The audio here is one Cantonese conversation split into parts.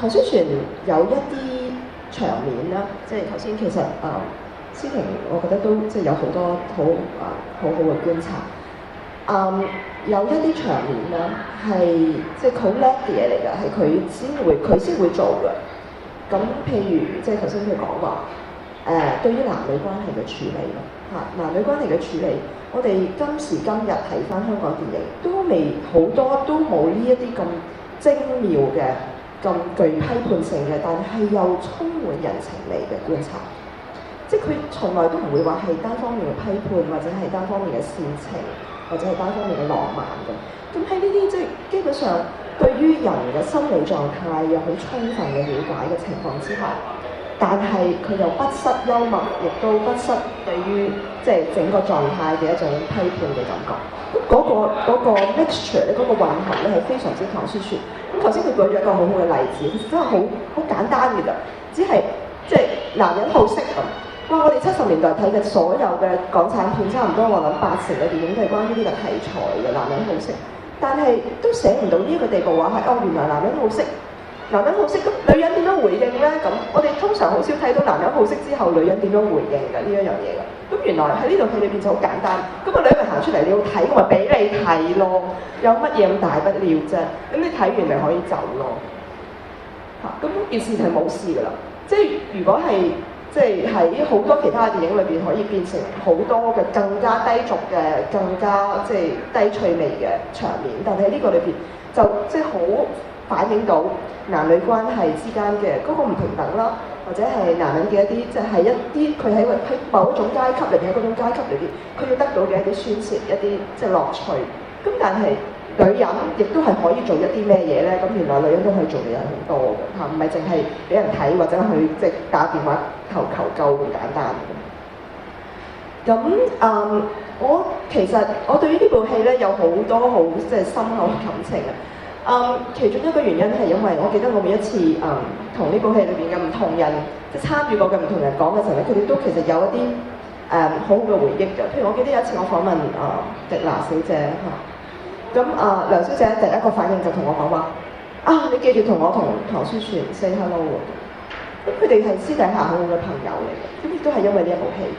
唐書筌有一啲場面啦，即係頭先其實思婷，我覺得都即係有好多好嘅觀察。有一啲場面啦，係即係佢叻嘅嘢嚟㗎，係佢先會做嘅。咁譬如即係頭先佢講話，對於男女關係嘅處理咯，男女關係嘅處理，我哋今時今日睇返香港電影，都未好多都冇呢一啲咁精妙嘅、咁具批判性嘅，但係又充滿人情味嘅觀察。即係佢從來都唔會話係單方面嘅批判，或者係單方面嘅煽情，或者係單方面嘅浪漫嘅。咁喺呢啲即係基本上對於人嘅心理狀態有好充分嘅了解嘅情況之下，但係佢又不失幽默，亦都不失對於即係整個狀態嘅一種批判嘅感覺。咁嗰個 mixture 咧，嗰個混合咧係非常之唐書筌。咁頭先佢舉咗一個好好嘅例子，其實真係好簡單嘅咋，只係即係男人好色咁。哇！我哋70年代睇嘅所有嘅港產片，差唔多我諗80%嘅電影都係關於呢個題材嘅，男人好色。但係都寫唔到呢一個地步話係原來男人好色，男人好色咁女人點樣回應咧？咁我哋通常好少睇到男人好色之後女人點樣回應㗎呢一樣嘢㗎。咁原來喺呢套戲裏邊就好簡單，咁個女咪行出嚟你要睇，我咪俾你睇咯，有乜嘢咁大不了啫？咁你睇完咪可以走咯。咁件事係冇事㗎啦。即係如果係即係喺好多其他嘅電影裏邊可以變成好多嘅更加低俗嘅、更加即係低趣味嘅場面，但係喺呢個裏邊就即係好反映到男女關係之間嘅嗰個唔平等啦，或者係男人嘅一啲即係一啲佢喺某一種階級裏邊，喺嗰種階級裏邊，佢要得到嘅一啲宣泄、一啲即係樂趣。咁但係女人亦都係可以做一啲咩嘢咧？咁原來女人都可以做嘅嘢好多嘅嚇，唔係淨係俾人睇或者去即係打電話求救咁簡單嘅。咁其實我對於呢部戲咧有好多好即係深厚嘅感情啊。其中一個原因係因為我記得我每一次同呢部戲裏邊嘅唔同人即係參與過嘅唔同人講嘅時候咧，佢哋都其實有一啲好好嘅回憶嘅。譬如我記得有一次我訪問狄娜小姐嚇。咁梁小姐第一個反應就同我講話：你記住同我同唐書筌 say hello 喎。咁佢哋係私底下好好嘅朋友嚟嘅，咁亦都係因為呢一部戲。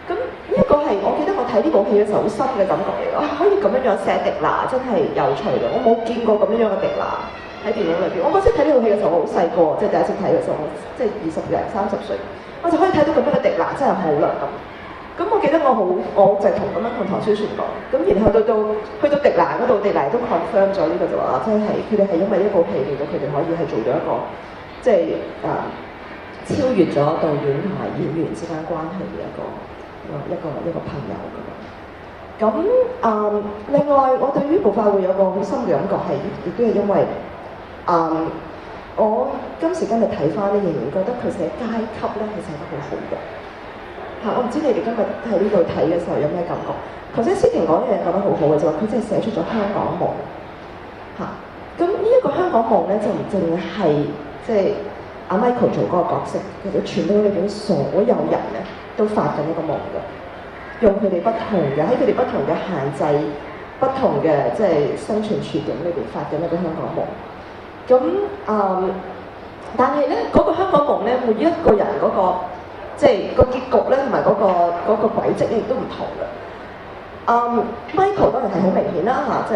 咁呢一個係我記得我睇呢部戲嘅時候好深嘅感覺嚟嘅，可以咁樣寫狄娜真係有趣嘅，我冇見過咁樣嘅狄娜喺電影裏邊。我嗰時睇呢部戲嘅時候我好細個，即係第一次睇嘅時候，我即係20零30歲，我就可以睇到咁樣嘅狄娜真係好啦咁。咁我記得我就係咁樣同唐書筌講，咁然後去到狄娜嗰度，狄娜都 confirm 咗呢個就話，即係佢哋係因為呢部戲令到佢哋可以係做到一個即係超越咗導演同埋演員之間關係嘅一個朋友咁。另外我對於《暴發戶》有個好深嘅感覺係，亦都係因為我今時今日睇翻咧，仍然覺得佢寫階級咧係寫得好好嘅。我唔知你哋今日喺呢度睇嘅時候有咩感覺？頭先思婷講一樣講得好好嘅，就話佢真係寫出咗香港夢。咁呢一個香港夢咧，就唔淨係即係阿 Michael 做嗰個角色，其實全部裏邊所有人咧都發緊一個夢嘅，用佢哋不同嘅喺佢哋不同嘅限制、不同嘅即係生存處境裏邊發緊一個香港夢。咁但係咧嗰個香港夢咧，每一個人嗰個即係個結局咧，同埋嗰個軌跡咧，亦都唔同嘅。Michael 當然係好明顯啦嚇，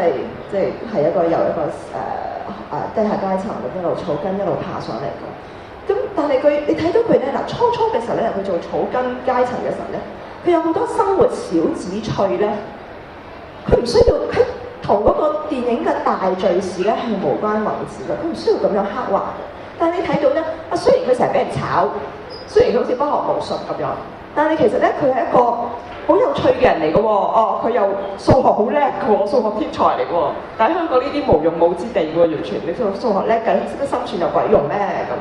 即係一個由一個低下階層一路草根一路爬上嚟嘅。咁但係你睇到佢咧嗱，初嘅時候咧，佢做草根階層嘅時候咧，佢有好多生活小子趣咧，佢唔需要喺同嗰個電影嘅大敘事咧係無關宏旨嘅，佢唔需要咁樣刻畫嘅。但係你睇到咧，雖然佢成日俾人炒。雖然佢好似不學無術咁樣，但係其實咧佢係一個好有趣嘅人嚟嘅喎。佢又數學好叻嘅喎，數學天才嚟嘅喎。但係香港呢啲無用武之地喎，完全你數學叻嘅，識得心算有鬼用咩咁？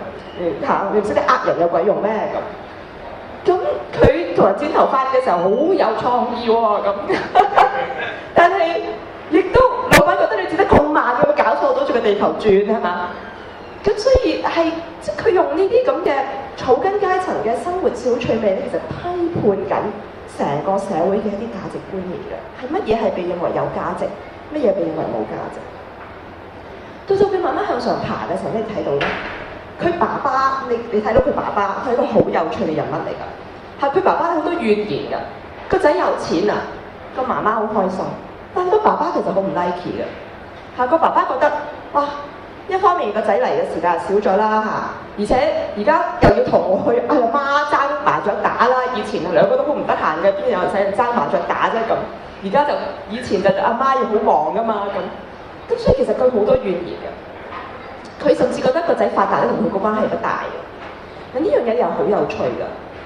你唔識得呃人有鬼用咩咁？咁佢同人剪頭髮嘅時候好有創意喎咁。但係亦都老闆覺得你剪得咁慢，有冇搞錯咗住個地球轉係嘛？咁所以係即係佢用呢啲咁嘅草根階層嘅生活小趣味咧，其實批判緊成個社會嘅一啲價值觀念嘅，係乜嘢係被認為有價值，乜嘢被認為冇價值。到佢慢慢向上爬嘅時候咧，你睇到咧，佢爸爸，你睇到佢爸爸係一個好有趣嘅人物嚟㗎。係佢爸爸好多怨言㗎，個仔有錢啊，個媽媽好開心，但係個爸爸其實好唔 like 嘅。個爸爸覺得哇，一方面個仔嚟嘅時間少咗啦而且而家又要同我去阿媽爭麻雀打啦。以前兩個都好唔得閒嘅，邊有人使人爭麻雀打啫咁。而家就以前就阿媽要好忙㗎嘛咁所以其實佢好多怨言嘅。佢甚至覺得個仔發達咧同佢個關係不大嘅。呢樣嘢又好有趣㗎，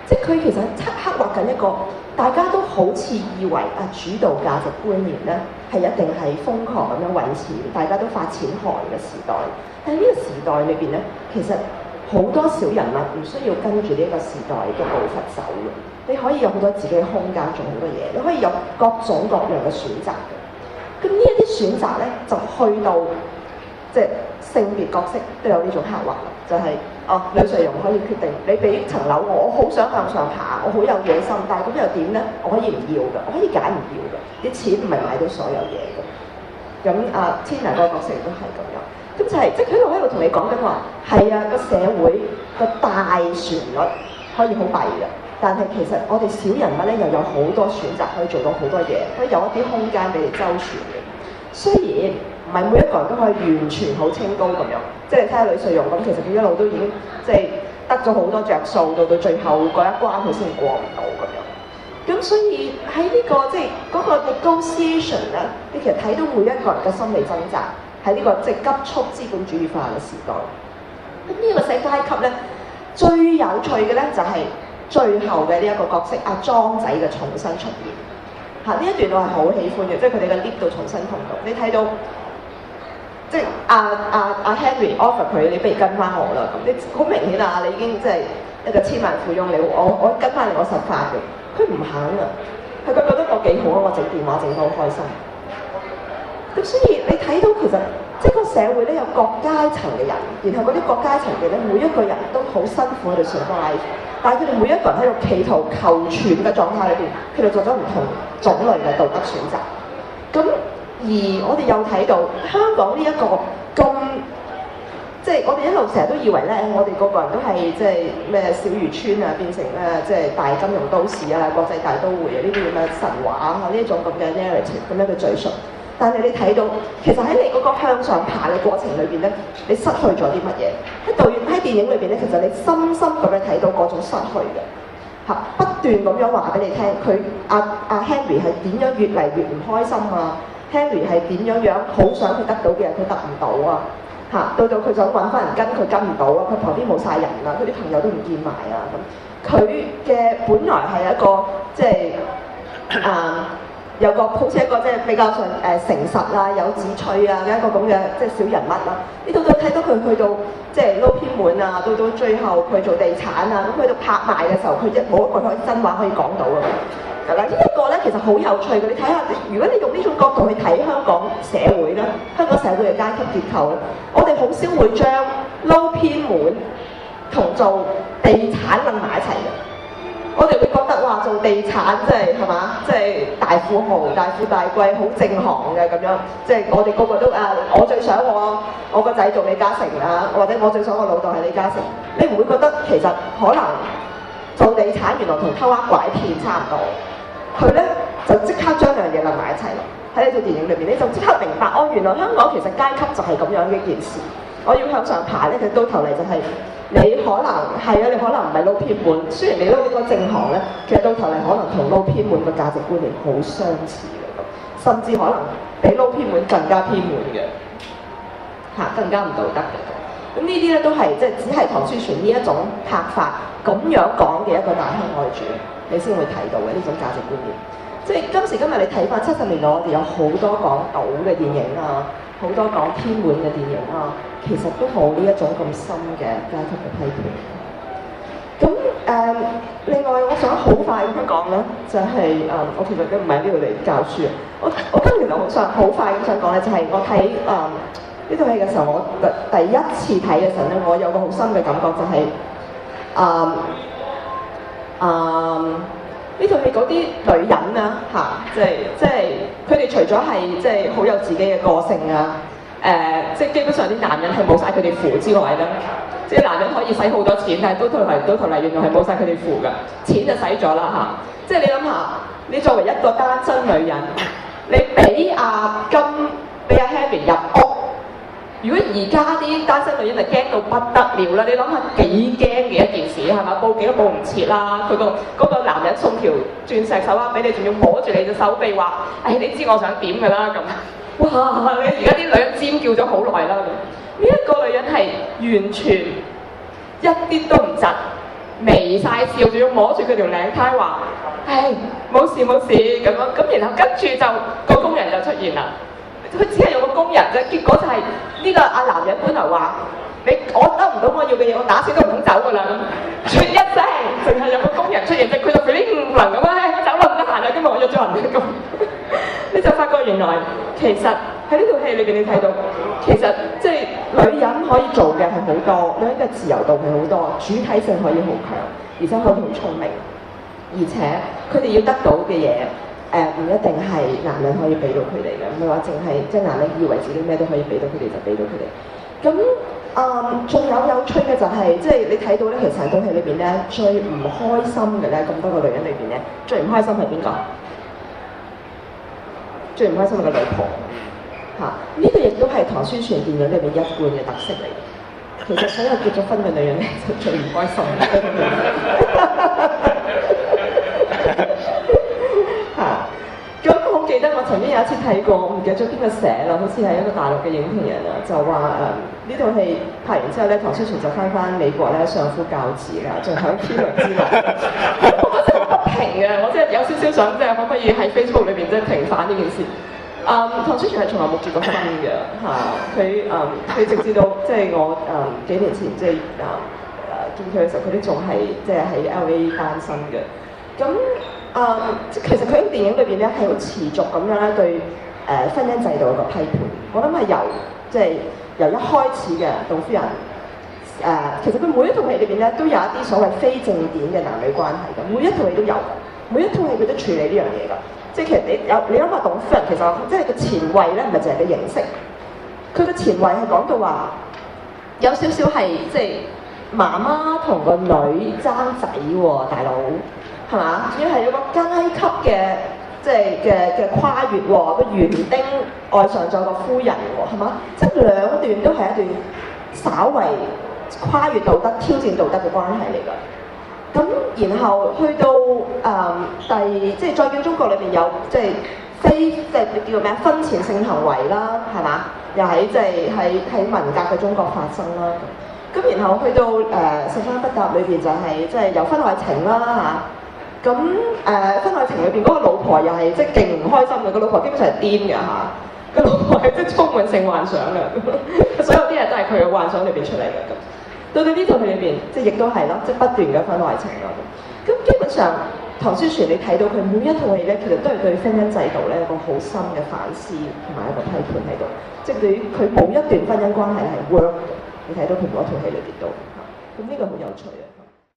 即係佢其實刻畫緊一個大家都好似以為主導價值觀念咧係一定係瘋狂咁樣揾錢，大家都發錢寒嘅時代。但係呢個時代裏邊咧，其實好多小人物唔需要跟住呢個時代嘅步伐走嘅，你可以有好多自己嘅空間做好多嘢，你可以有各種各樣嘅選擇嘅。咁呢一啲選擇咧，就去到即係性別角色都有呢種刻畫啦，就係呂瑞容可以決定你俾層樓我好想向上爬，我好有野心，但係咁又點咧？我可以唔要嘅，我可以揀唔要嘅，啲錢唔係買到所有嘢嘅。咁Tina個角色亦都係咁樣，咁就係即係佢喺度同你講緊話，係個社會個大旋律可以好弊嘅，但係其實我哋小人物咧又有好多選擇，可以做到好多嘢，可以有一啲空間俾你周旋嘅。雖然唔係每一個人都可以完全好清高咁樣，即係你睇下呂瑞容咁，其實佢一路都已經即係得咗好多着數，到最後嗰一關佢先過唔到咁樣。咁所以喺呢個即係嗰個 negotiation 咧，你其實睇到每一個人嘅心理掙扎喺呢個即係急速資本主義化嘅時代。咁呢個世階級咧，最有趣嘅咧就係最後嘅呢一個角色阿莊仔嘅重新出現。呢一段我係好喜歡嘅，即係佢哋嘅 lift 度重新同讀。你睇到即係阿 Henry offer 佢，你不如跟翻我啦咁。你好明顯你已經即係一個千萬富翁，我跟翻你我實發嘅。佢唔肯啊，佢覺得我幾好啊，我整電話整得好開心。咁所以你睇到其實即係個社會咧有各階層嘅人，然後嗰啲各階層嘅咧每一個人都好辛苦喺度 survive，但係佢哋每一個人喺度企圖求存嘅狀態裏邊，佢哋做咗唔同種類嘅道德選擇。咁而我哋又睇到香港呢一個咁，即係我哋一路成日都以為咧，我哋個個人都係即係咩小漁村啊，變成即係大金融都市啊、國際大都會啊呢啲咁嘅神話呢一種咁嘅 narrative 咁樣嘅敘述。但係你睇到，其實喺你嗰個向上爬嘅過程裏邊咧，你失去咗啲乜嘢？喺電影裏邊咧，其實你深深咁樣睇到嗰種失去嘅不斷咁樣話俾你聽，佢阿 Henry 係點樣越嚟越唔開心啊 ？Henry 係點樣好想佢得到嘅嘢，佢得唔到啊？到佢想揾翻人跟，佢跟唔到啊！佢旁邊冇晒人啦，佢啲朋友都唔見埋啊！咁佢嘅本來係一個即係有個好似一個即係比較上誠實啊、有志趣啊嘅一個咁嘅即係小人物啦。你到睇到佢去到即係撈偏門啊，到最後佢做地產啊，咁去到拍賣嘅時候，佢冇一個真話可以講到啊！嗱，呢一個咧其實好有趣嘅。你睇下，如果你用呢種角度去睇香港社會咧，香港社會嘅階級結構咧，我哋好少會將撈偏門同做地產混埋一齊嘅。我哋會覺得話做地產即係嘛，即係大富豪、大富大貴、好正行嘅咁樣。即係我哋個個都我最想我個仔做李嘉誠啊，或者我最想我老豆係李嘉誠。你唔會覺得其實可能做地產原來同偷呃拐騙差唔多？佢咧就即刻將兩樣嘢混埋一齊咯。喺呢套電影裏邊，你就即刻明白原來香港其實階級就係咁樣嘅一件事。我要向上爬咧，佢到頭嚟就係你可能係你可能唔係撈偏門，雖然你撈個正行咧，其實到頭嚟可能同撈偏門嘅價值觀念好相似嘅咁，甚至可能比撈偏門更加偏門嘅更加唔道德嘅。咁呢啲咧都係即係只係唐書璇呢一種拍法咁樣講嘅一個大鄉愛主，你先會睇到嘅呢種價值觀念。即係今時今日你睇翻70年代，我哋有好多講賭嘅電影啊，好多講偏門嘅電影啊，其實都冇呢一種咁深嘅階級嘅批判。咁另外我想好快咁樣講咧，就係我其實都唔係呢度嚟教書，我今年我想好快咁想講咧，就係我睇呢套戲嘅時候，我第一次睇嘅時候咧，我有個好深嘅感覺就係呢套戲嗰啲女人啊即係佢哋除咗係即係好有自己嘅個性啊，即係基本上啲男人係冇晒佢哋符之外咧，即係男人可以使好多錢，但係到頭嚟原來係冇晒佢哋付㗎，錢就使咗啦嚇。即係你諗下，你作為一個單身女人，你俾阿 Henry 入屋，如果而家啲單身女人就驚到不得了啦！你諗下幾驚嘅一件事係嘛？報警都報唔切啦！佢嗰個男人送條鑽石手鐲俾你，仲要摸住你隻手臂話：你知我想點㗎啦咁。哇！你而家啲女人尖叫咗好耐啦咁。呢一個女人係完全一啲都唔窒，微晒笑，仲要摸住佢條領呔話：冇事冇事咁樣。咁然後跟住就個工人就出現啦。佢只係有個工人啫，結果就係呢個阿男人本來話：我得唔到我要嘅嘢，我打死都唔肯走㗎啦咁。啜一聲，淨係有個工人出現啫，佢就佢啲唔能咁樣，我走啦唔得閒啦，今日我約咗人咁。你就發覺原來其實喺呢套戲裏邊你睇到，其實即係女人可以做嘅係好多，女人嘅自由度係好多，主體性可以好強，而且可以好聰明，而且佢哋要得到嘅嘢。唔一定係男人可以俾到佢哋嘅，唔係話淨係即係男人以為自己咩都可以俾到佢哋就俾到佢哋。咁仲有趣嘅就係、即係你睇到咧，其實喺套戲裏邊咧最唔開心嘅咧，咁多個女人裏邊咧最唔開心係邊個？最唔開心係個老婆嚇，呢個亦都係唐書璇電影裏邊一貫嘅特色嚟嘅。其實所有結咗婚嘅女人咧就最唔開心咁我記得我曾經有一次睇過，我唔記得咗邊個寫啦，好似係一個大陸嘅影評人啊，就話呢套戲拍完之後咧，唐書璇就翻美國咧相夫教子啦，仲喺天倫之樂。我真係不平嘅，我真係有少少想即係可唔可以喺 Facebook 裏邊即係平反呢件事。唐書璇係從來冇結過婚嘅嚇，佢直至到即係我幾年前即係見佢嘅時候，佢都仲係即係喺 LA 單身嘅。咁其實佢喺電影裏邊咧係好持續咁樣咧對婚姻制度一個批判。我諗係由一開始嘅董夫人其實佢每一套戲裏邊咧都有一啲所謂非正典嘅男女關係嘅，每一套戲都有嘅，每一套戲佢都處理呢樣嘢㗎。即係其實你諗下董夫人其實即係個前衛咧，唔係淨係個形式，佢個前衛係講到話有少少係即係媽媽同個女爭仔喎，大佬。係嘛？主要係有個階級嘅即係嘅跨越喎，個園丁愛上咗個夫人喎，係嘛？即係兩段都係一段稍為跨越道德、挑戰道德嘅關係嚟㗎。咁然後去到即係再見中國裏邊有即係叫咩婚前性行為啦，係嘛？又喺即係喺文革嘅中國發生啦。咁然後去到十三不答裏邊就係即係有婚外情啦嚇。咁婚外情裏邊嗰個老婆又係即係勁唔開心嘅，個老婆基本上係癲嘅嚇，個老婆係即係充滿性幻想嘅，所有啲嘢都係佢嘅幻想裏邊出嚟嘅咁。到呢套戲裏邊，即係亦都係咯，即係不斷嘅婚外情咯咁。咁基本上，唐書璇你睇到佢每一套戲咧，其實都係對婚姻制度咧有個好深嘅反思同埋一個批判喺度，即係對佢冇一段婚姻關係係 work 嘅，你睇到佢每一套戲裏邊都嚇，咁呢個好有趣啊！